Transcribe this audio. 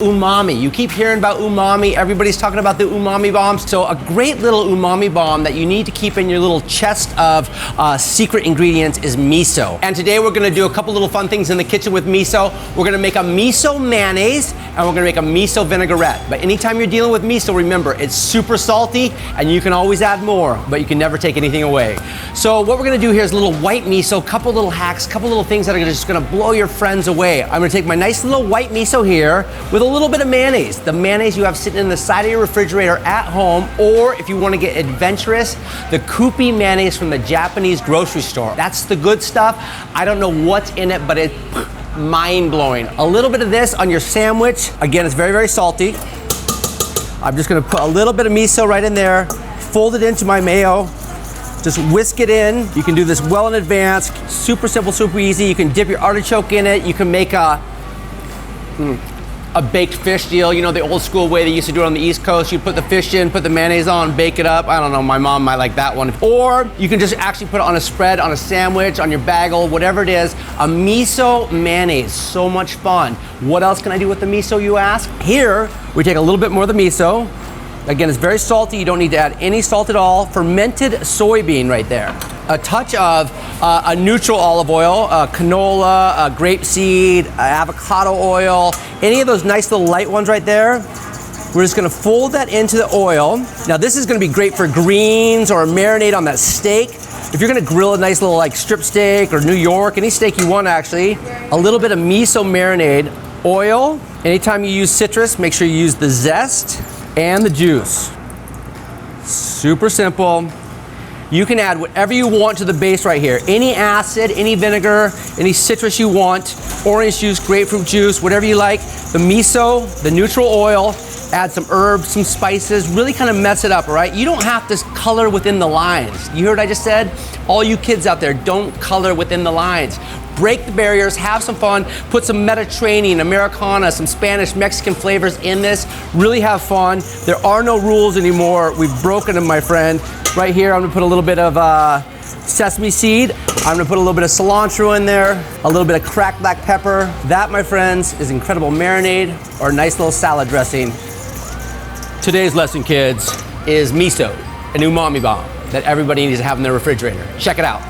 Umami. You keep hearing about umami. Everybody's talking about the umami bombs. So a great little umami bomb that you need to keep in your little chest of secret ingredients is miso. And today we're gonna do a couple little fun things in the kitchen with miso. We're gonna make a miso mayonnaise and we're gonna make a miso vinaigrette. But anytime you're dealing with miso, remember, it's super salty and you can always add more, but you can never take anything away. So what we're gonna do here is a little white miso, couple little hacks, couple little things that are just gonna blow your friends away. I'm gonna take my nice little white miso here with a little bit of mayonnaise. The mayonnaise you have sitting in the side of your refrigerator at home, or if you want to get adventurous, the Kewpie mayonnaise from the Japanese grocery store. That's the good stuff. I don't know what's in it, but it's mind-blowing. A little bit of this on your sandwich. Again, it's very, very salty. I'm just gonna put a little bit of miso right in there, fold it into my mayo, just whisk it in. You can do this well in advance. Super simple, super easy. You can dip your artichoke in it. You can make a baked fish deal, you know, the old school way they used to do it on the East Coast. You put the fish in, put the mayonnaise on, bake it up. I don't know, my mom might like that one. Or you can just actually put it on a spread, on a sandwich, on your bagel, whatever it is. A miso mayonnaise, so much fun. What else can I do with the miso, you ask? Here, we take a little bit more of the miso. Again, it's very salty. You don't need to add any salt at all. Fermented soybean right there. A touch of a neutral olive oil, canola, grapeseed, avocado oil, any of those nice little light ones right there. We're just gonna fold that into the oil. Now this is gonna be great for greens or a marinade on that steak. If you're gonna grill a nice little like strip steak or New York, any steak you want actually, a little bit of miso marinade, oil. Anytime you use citrus, make sure you use the zest and the juice. Super simple. You can add whatever you want to the base right here. Any acid, any vinegar, any citrus you want, orange juice, grapefruit juice, whatever you like. The miso, the neutral oil, add some herbs, some spices, really kind of mess it up, all right? You don't have to color within the lines. You heard what I just said? All you kids out there, don't color within the lines. Break the barriers, have some fun, put some Mediterranean, Americana, some Spanish, Mexican flavors in this. Really have fun. There are no rules anymore. We've broken them, my friend. Right here, I'm gonna put a little bit of sesame seed. I'm gonna put a little bit of cilantro in there, a little bit of cracked black pepper. That, my friends, is incredible marinade or a nice little salad dressing. Today's lesson, kids, is miso, an umami bomb that everybody needs to have in their refrigerator. Check it out.